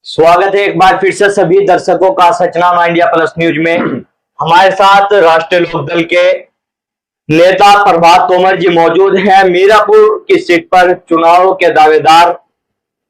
स्वागत है एक बार फिर से सभी दर्शकों का सचनामा इंडिया प्लस न्यूज में। हमारे साथ राष्ट्रीय लोकदल के नेता प्रभात तोमर जी मौजूद हैं। मीरापुर की सीट पर चुनाव के दावेदार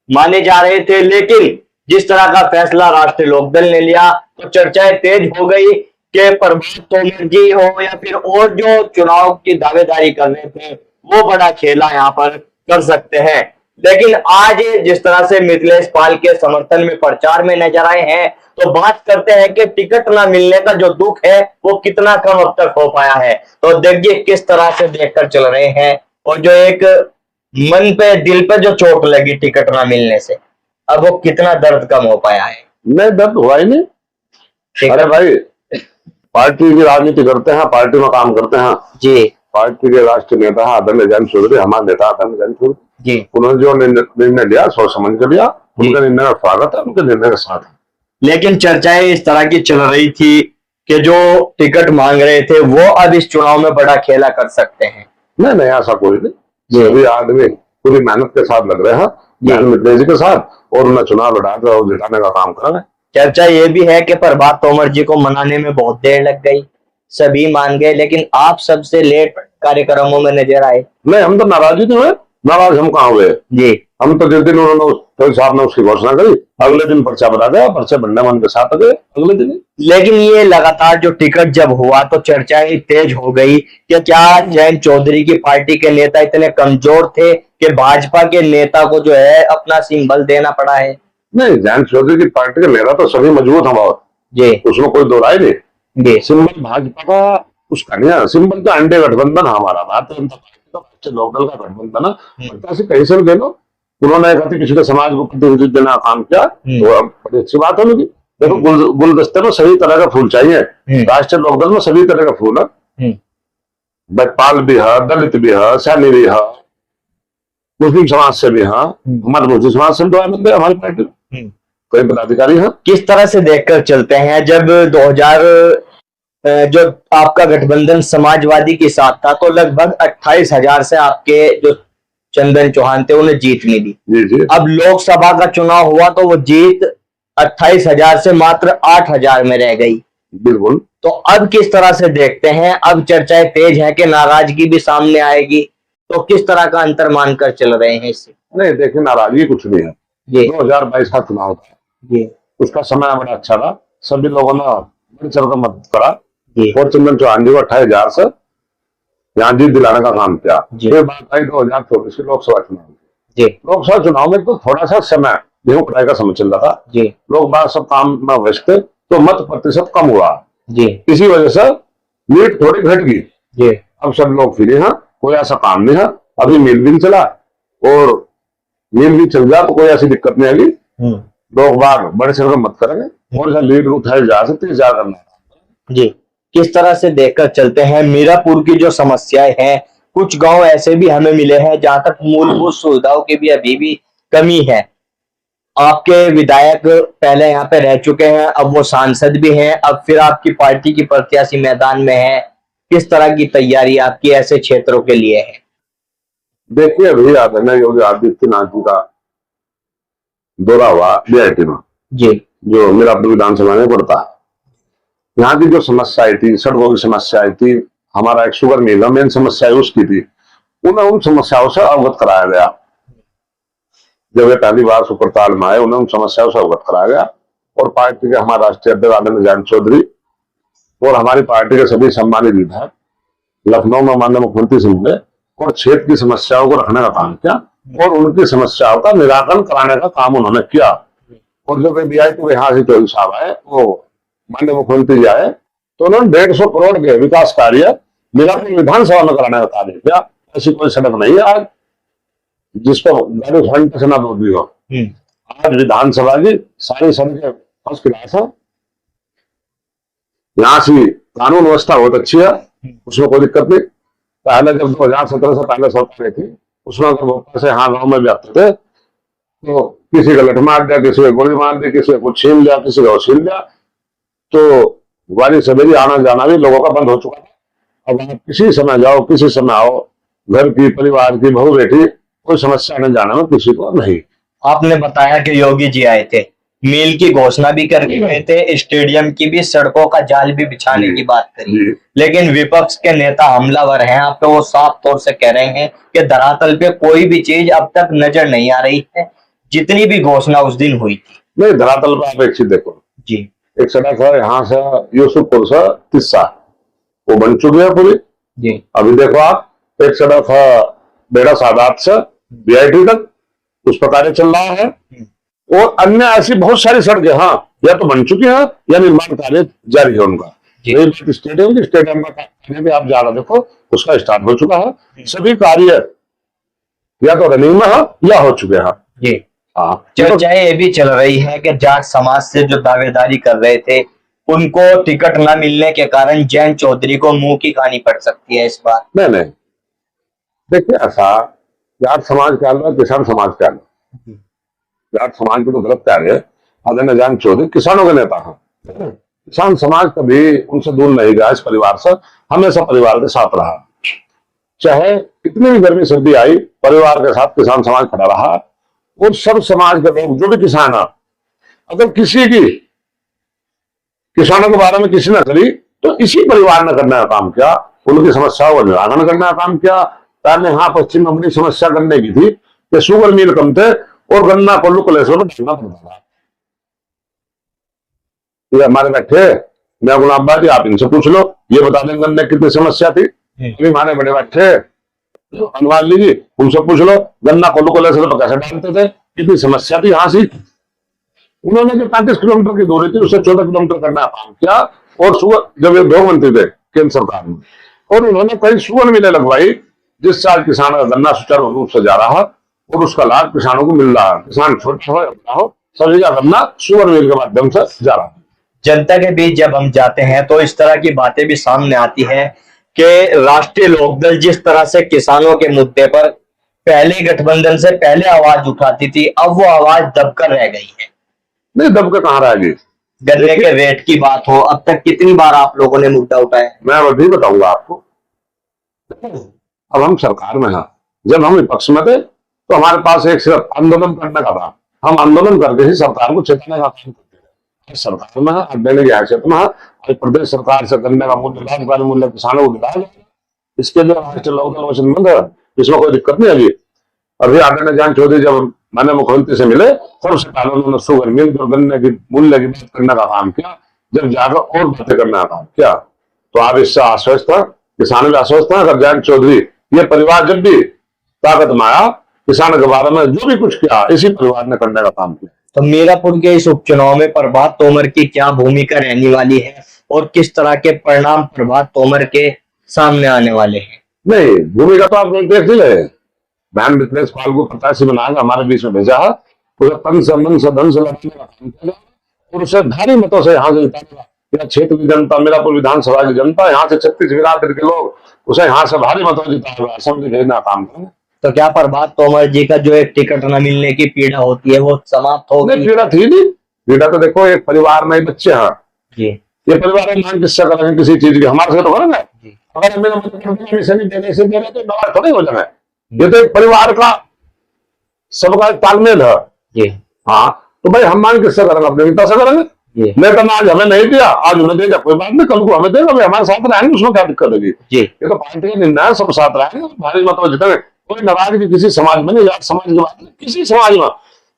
माने जा रहे थे, लेकिन जिस तरह का फैसला राष्ट्रीय लोकदल ने लिया तो चर्चाएं तेज हो गई कि प्रभात तोमर जी हो या फिर और जो चुनाव की दावेदारी कर रहे थे वो बड़ा खेला यहाँ पर कर सकते हैं। लेकिन आज जिस तरह से मिथिलेश पाल के समर्थन में प्रचार में नजर आए हैं, तो बात करते हैं कि टिकट ना मिलने का जो दुख है वो कितना कम अब तक हो पाया है। तो देखिए किस तरह से देखकर चल रहे हैं, और जो एक मन पे दिल पे जो चोट लगी टिकट ना मिलने से, अब वो कितना दर्द कम हो पाया है। नहीं, दर्द हुआ ही नहीं। अरे भाई, पार्टी की राजनीति करते हैं, पार्टी में काम करते हैं जी। पार्टी के राष्ट्रीय नेता है आदरणीय जयंत चौधरी, हमारे नेता आदरणीय जयंत चौधरी जी। उन्होंने जो निर्णय लिया सोच समझ कर लिया, उनका निर्णय का स्वागत है, उनके निर्णय के साथ है। लेकिन चर्चाएं इस तरह की चल रही थी कि जो टिकट मांग रहे थे वो अब इस चुनाव में बड़ा खेला कर सकते हैं। नहीं, ऐसा कोई नहीं। सभी आदमी पूरी मेहनत के साथ लग रहे हैं, मिथिलेश जी के साथ, और उन्हें चुनाव लड़ाकर और जिताने का काम कर रहे हैं। चर्चा ये भी है कि प्रभात तोमर जी को मनाने में बहुत देर लग गई, सभी मान गए, लेकिन आप सबसे लेट कार्यक्रमों में नजर आए। नहीं, हम तो नाराज ही नहीं हुए। नाराज हम कहाँ हुए जी। हम तो जिस दिन उन्होंने साहब ने उसकी घोषणा करी, अगले दिन पर्चा बता दिया, पर्चे बनने में उनके साथ गए अगले दिन। लेकिन ये लगातार जो टिकट जब हुआ तो चर्चाएं तेज हो गई कि क्या जयंत चौधरी की पार्टी के नेता इतने कमजोर थे कि भाजपा के नेता को जो है अपना सिंबल देना पड़ा है। नहीं, जयंत चौधरी की पार्टी के नेता तो सभी मजबूत हैं बहुत जी, उसमें कोई दो राय नहीं। सिंबल भाजपा का उसका नहीं है, सिंबल तो एनडीए गठबंधन हमारा भारतीय जनता पार्टी का लोकदल का गठबंधन है, कहीं से भी दे लो। उन्होंने कहते किसी के समाज को प्रतिनिधित्व देना काम किया तो बड़ी अच्छी बात है उनकी। देखो, गुलदस्ते में सभी तरह का फूल चाहिए, राष्ट्रीय लोकदल में सभी तरह का फूल है। बैकपाल भी है, दलित भी है, सैनी भी है, मुस्लिम समाज से भी है, हमारे मुस्लिम समाज से भी हमारी पार्टी कई पदाधिकारी हैं। किस तरह से देखकर चलते हैं, जब 2000 जो आपका गठबंधन समाजवादी के साथ था तो लगभग 28,000 से आपके जो चंदन चौहान थे उन्हें जीत मिली। जी। अब लोकसभा का चुनाव हुआ तो वो जीत 28,000 से मात्र 8,000 में रह गई। बिल्कुल। तो अब किस तरह से देखते हैं, अब चर्चाएं तेज है कि नाराजगी भी सामने आएगी, तो किस तरह का अंतर मानकर चल रहे हैं इससे? नहीं, देखिए, नाराजगी कुछ नहीं है। 2022 का चुनाव था जी, उसका समय बड़ा अच्छा था, सभी लोगों ने बड़ी चढ़ कर मदद करा और चंदन चौहान जी को 28,000 से यहाँ जीत दिलाने का काम किया। फिर बात आई 2024 की लोकसभा चुनाव जी। लोकसभा चुनाव में तो थोड़ा सा समय गेहूं कटाई का समय चल रहा था जी, लोग बात सब काम में व्यस्त थे, तो मत प्रतिशत कम हुआ जी, इसी वजह से लीड थोड़ी घट गई जी। अब सब लोग फ्री हैं, कोई ऐसा काम नहीं है, अभी मिल भी चला, और मिल भी चल जाए तो कोई ऐसी दिक्कत नहीं आएगी। लोग बाग बड़े से मत करेंगे और लीड उठाए जा सकते जा करना जी। किस तरह से देखकर चलते हैं, मीरापुर की जो समस्याएं हैं, कुछ गांव ऐसे भी हमें मिले हैं जहां तक मूलभूत सुविधाओं की भी अभी भी कमी है। आपके विधायक पहले यहाँ पे रह चुके हैं, अब वो सांसद भी हैं, अब फिर आपकी पार्टी की प्रत्याशी मैदान में है। किस तरह की तैयारी आपकी ऐसे क्षेत्रों के लिए है? देखिए, अभी आदरणीय योगी आदित्यनाथ जी का दौरा हुआ बीआईटी में जी, जो मीरापुर विधानसभा में पड़ता है। यहाँ की जो समस्या आई थी, सड़कों की समस्या आई थी, हमारा एक शुगर मिल है, मेन समस्या उसकी थी, उन्हें उन समस्याओं से अवगत कराया गया। जब वे पहली बार सुपरताल में आए, उन्हें उन समस्याओं से अवगत कराया गया, और पार्टी के हमारे राष्ट्रीय अध्यक्ष आदरणीय जयंत चौधरी और हमारी पार्टी के सभी सम्मानित विधायक लखनऊ में माननीय मुख्यमंत्री से मिले और क्षेत्र की समस्याओं को रखने का काम किया और उनकी समस्याओं का निराकरण कराने का काम उन्होंने किया। और जब बीआईटी यहाँ से चौधरी साहब आए, वो माननीय मुख्यमंत्री जी आए, तो उन्होंने 150 करोड़ के विकास कार्य मीरापुर विधानसभा में कराने का कार्य किया। ऐसी कोई सड़क नहीं है आज जिस पर गाड़ी घंटे से ना रोक हो। आज विधानसभा की सारी सड़कें फर्स्ट क्लास है, यहाँ से कानून व्यवस्था बहुत अच्छी है, उसमें कोई दिक्कत नहीं। पहले जब 2017 से पहले सरकार थी, उसमें अगर भोपाल से यहाँ गाँव में भी आते थे तो किसी का लठ मार दिया, किसी को गोली मार दी, किसी को कुछ छीन लिया, किसी को छीन लिया, तो वाली सवेरी आना जाना भी लोगों का बंद हो चुका था। अब आप किसी समय जाओ, किसी समय आओ, घर की, परिवार की, बहू बेटी, कोई समस्या आने जाने में किसी को नहीं। आपने बताया कि योगी जी आए थे, मील की घोषणा भी कर रहे थे, स्टेडियम की भी, सड़कों का जाल भी बिछाने की बात करी, लेकिन विपक्ष के नेता हमलावर हैं आप पे, वो साफ तौर से कह रहे हैं कि धरातल पे कोई भी चीज अब तक नजर नहीं आ रही है जितनी भी घोषणा उस दिन हुई थी। नहीं, धरातल पर आप एक चीज देखो जी, एक सड़क है यहाँ से यूसुफपुर से तिस्सा, वो बन चुकी है पूरी जी, अभी देखो आप। एक सड़क है बेड़ा सादात से बीआईटी तक, उस पर कार्य चल रहा है, और अन्य ऐसी बहुत सारी सड़कें हाँ या तो बन चुकी है या निर्माण कार्य जारी है उनका। स्टेडियम का कार्य भी आप जा रहे देखो, उसका स्टार्ट हो चुका है, सभी कार्य या तो रनिंग में है या हो चुके हैं। जी, हाँ, चर्चाएं ये भी चल रही है कि जाट समाज से जो दावेदारी कर रहे थे उनको टिकट न मिलने के कारण जयंत चौधरी को मुंह की खानी पड़ सकती है इस बार। नहीं, देखिए ऐसा जाट समाज क्या लो, किसान समाज क्या लो, जाट समाज को तो गलत कह रहे हैं। आदरणीय जयंत चौधरी किसानों के नेता हैं, किसान समाज कभी उनसे दूर नहीं गया, इस परिवार से हमेशा परिवार के साथ रहा, चाहे कितनी भी गर्मी सर्दी आई परिवार के साथ किसान समाज खड़ा रहा। और सब समाज के लोग जो भी किसान है, अगर किसी की किसानों के बारे में किसी ने करी तो इसी परिवार ने करने का काम किया, उनकी समस्याओं का निराकरण करने का काम किया। पहले यहाँ पश्चिम में अपनी समस्या करने की थी कि शुगर मिल कम थे और गन्ना कोल्लू कोलेस्ट्रॉल पर ढलना पड़ता था। ये हमारे बैठे मैं गुलाम बाजी, आप इनसे पूछ लो, ये बता दें गन्ने कितनी समस्या थी। अभी हमारे बड़े बैठे अनुमान लीजिए, उनसे पूछ लो गन्ना कोल्लू कोलेस्ट्रॉल पर कैसे डालते थे, कितनी समस्या थी यहाँ से। उन्होंने जो 35 किलोमीटर की दूरी थी उससे 14 किलोमीटर करना काम किया। और शुगर जब ये उद्योग मंत्री थे केंद्र सरकार में, और उन्होंने कई शुगर मिलें लगवाई जिससे आज किसानों का गन्ना सुचारू रूप से जा रहा है और उसका लाभ किसानों को मिल रहा है। किसान छोटा हो या बड़ा हो, सभी का गन्ना शुगर मिल के माध्यम से जा रहा है। जनता के बीच जब हम जाते हैं तो इस तरह की बातें भी सामने आती है कि राष्ट्रीय लोकदल जिस तरह से किसानों के मुद्दे पर पहले गठबंधन से पहले आवाज उठाती थी, अब वो आवाज दबकर रह गई है। नहीं, दबकर कहाँ रह गई। गन्ने के रेट की बात हो, अब तक कितनी बार आप लोगों ने मुद्दा उठाया? मैं अभी बताऊंगा आपको। अब हम सरकार में हैं, जब हम विपक्ष में थे तो हमारे पास एक सिर्फ आंदोलन करने का था, हम आंदोलन करके ही सरकार को चेताने का काम करते थे। सरकार में है, देने की हैसियत में है, प्रदेश सरकार से गन्ने का मूल्य लाभकारी मूल्य किसानों को दिलाया जाए, इसके लिए राष्ट्रीय लोकदल वचनबद्ध है, इसमें कोई दिक्कत नहीं है। अभी आदरणीय जयंत चौधरी जब मैंने मुख्यमंत्री से मिले सबसे पहले उन्होंने शुगर मिल और गन्ने की मूल्य की बात करने का काम किया, जब जाकर और बातें करने का काम किया। तो आप इससे आश्वस्त है, किसान भी आश्वस्त है। अगर जयंत चौधरी ये परिवार जब भी ताकत में आया, किसानों के बारे में जो भी कुछ किया इसी परिवार ने करने का काम किया। तो मीरापुर के इस उपचुनाव में प्रभात तोमर की क्या भूमिका रहने वाली है और किस तरह के परिणाम प्रभात तोमर के सामने आने वाले हैं? नहीं, भूमिका तो आप देख ही रहे, बहन मिथिलेश पाल को प्रत्याशी बनाकर हमारे बीच में भेजा है, उसे तन से मन से धन से लड़ने का काम किया और उसे भारी मतों से यहाँ से जिताएगा। यह क्षेत्र की जनता, मीरापुर विधानसभा की जनता, यहाँ से 36 बिरादरी के लोग उसे यहाँ से भारी मतों जिताएगा, असेंबली भेजना काम करेंगे। तो क्या प्रभात तोमर जी का जो एक टिकट न मिलने की पीड़ा होती है वो समाप्त होगी? नहीं, पीड़ा थी नहीं, पीड़ा तो देखो एक परिवार में बच्चे हैं जी, ये परिवार में मान किस्सा करेंगे किसी चीज की, हमारे से तो करेंगे। अगर मेरा मतलब देने से दे रहे तो नाराज थोड़े हो जाए। ये तो एक परिवार का सबका तालमेल है जी। हाँ, तो भाई हम मान किससे करेंगे, अपने नेता से करेंगे। नेता ने आज हमें नहीं दिया, आज उन्हें देगा, कोई बात नहीं, कल को हमें देगा, भाई हमारे साथ रहेंगे, उसमें क्या दिक्कत होगी। ये तो पार्टी का निर्णय है, सब साथ रहेंगे, भारी मतों जितेंगे। कोई नाराजगी किसी समाज में नहीं, जाट समाज की बात नहीं, किसी समाज में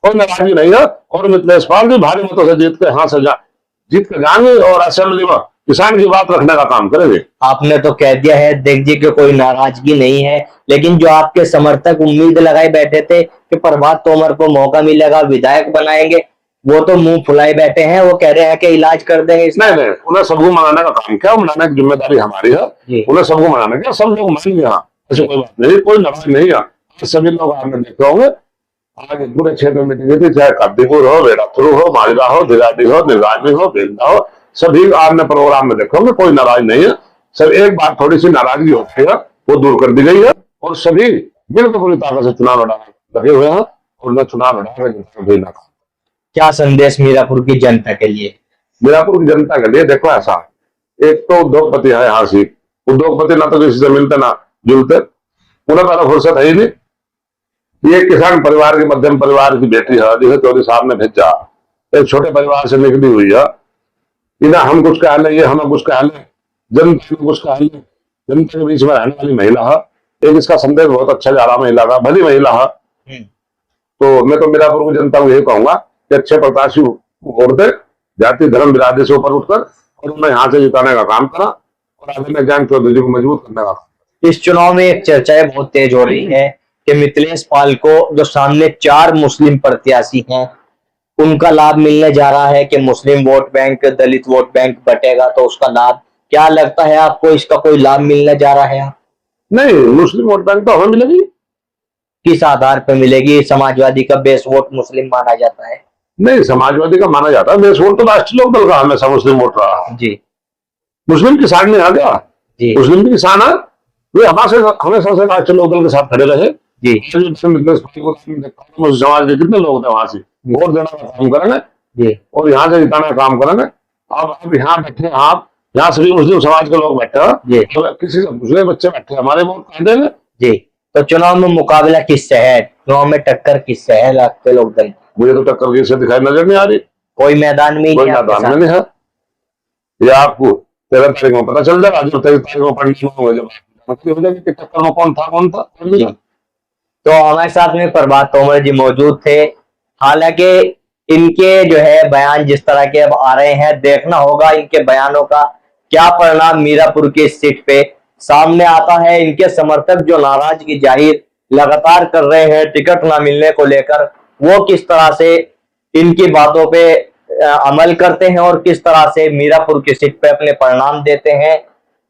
कोई नाराजगी नहीं है। और मिथिलेश पाल भी भारी मतों से जीत के यहाँ से जीत के जाएंगे और असेंबली में किसान की बात रखने का काम करेंगे। आपने तो कह दिया है देख जी कि कोई नाराजगी नहीं है, लेकिन जो आपके समर्थक उम्मीद लगाए बैठे थे कि प्रभात तोमर को मौका मिलेगा, विधायक बनाएंगे, वो तो मुंह फुलाए बैठे हैं। वो कह रहे हैं कि इलाज कर देंगे। नहीं, उन्हें सबको मनाने का काम क्या, मनाने की जिम्मेदारी हमारी है, उन्हें सबको मनाने का, सब लोग मानेंगे। यहाँ ऐसे कोई बात नहीं, कोई नाराज नहीं है। सभी लोग आपने देखे होंगे आज पूरे क्षेत्र में मीटिंग थी, चाहे कद्दीपुर हो, बेड़ाथुरु हो, माजरा हो, धिराडी हो, निर्वाणी हो, बेलदा हो, सभी आपने प्रोग्राम में देखोगे कोई नाराज नहीं है। सब एक बार थोड़ी सी नाराजगी होती है वो दूर कर दी गई है और सभी बिल्कुल पूरी ताकत से चुनाव लड़ाने लगे हुए हैं और न चुनाव लड़ा। क्या संदेश मीरापुर की जनता के लिए? मीरापुर की जनता के लिए देखो ऐसा, एक तो उद्योगपति है यहाँ से, उद्योगपति ना तो किसी से मिलते ना जुलते, उन्हें पहले फुर्सत है ही नहीं। ये किसान परिवार की मध्यम परिवार की बेटी है जिसे चौधरी साहब ने भेजा, एक छोटे परिवार से निकली हुई है, इधर हम कुछ कह लें, ये हमें कुछ कह लें, जनता में कुछ कह लें, जनता के बीच में रहने वाली महिला है। एक इसका संदेश बहुत अच्छा जा रहा महिला का, भली महिला है। तो मैं तो मीरापुर की जनता को यही कहूंगा कि अच्छे प्रत्याशी वोट दे, जाति धर्म बिरादरी से ऊपर उठकर, और उन्हें यहाँ से जिताने का काम करा और आगे ज्ञान चौधरी जी को मजबूत करने का काम। इस चुनाव में एक चर्चाएं बहुत तेज हो रही है कि मिथिलेश पाल को जो सामने 4 मुस्लिम प्रत्याशी हैं उनका लाभ मिलने जा रहा है, कि मुस्लिम वोट बैंक, दलित वोट बैंक बटेगा तो उसका लाभ, क्या लगता है आपको, इसका कोई लाभ मिलने जा रहा है? नहीं, मुस्लिम वोट बैंक तो हमें मिलेगी। किस आधार पर मिलेगी? समाजवादी का बेस वोट मुस्लिम माना जाता है। नहीं, समाजवादी का माना जाता है बेस वोट तो राष्ट्रीय लोकदल का हमेशा मुस्लिम वोट रहा जी। मुस्लिम किसान नहीं आ गया जी। मुस्लिम भी किसान है, वे हमेशा से राष्ट्रीय लोकदल के साथ खड़े रहे जी। समाज के कितने लोग थे वहां से वोट देने का काम करेंगे जी, और यहाँ से जिताने का काम करेंगे। अब यहाँ बैठे, आप यहाँ सभी मुस्लिम समाज के लोग बैठे हैं जी। तो किसी से मुस्लिम बच्चे बैठे, हमारे वोट कह देंगे जी। तो चुनाव में मुकाबला किससे है? चुनाव में टक्कर किससे है राष्ट्रीय लोकदल? मुझे तो टक्कर किसी से दिखाई नजर नहीं आ रही। कोई मैदान में ही कोई नहीं आपके मैदान में साथ? नहीं है। ये आपको 13 तारीख में पता चल जाएगा, जो 23 तारीख में पढ़ने होंगे जब हो जाएगी कि टक्कर में कौन था। जी। तो हमारे साथ में प्रभात तोमर जी मौजूद थे। हालांकि इनके जो है बयान जिस तरह के अब आ रहे हैं, देखना होगा इनके बयानों का क्या परिणाम मीरापुर की इस सीट पे सामने आता है। इनके समर्थक जो नाराजगी जाहिर लगातार कर रहे हैं टिकट ना मिलने को लेकर, वो किस तरह से इनकी बातों पे अमल करते हैं और किस तरह से मीरापुर की सीट पे अपने परिणाम देते हैं।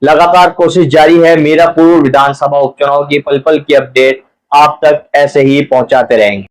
लगातार कोशिश जारी है, मीरापुर विधानसभा उपचुनाव की पल पल की अपडेट आप तक ऐसे ही पहुंचाते रहेंगे।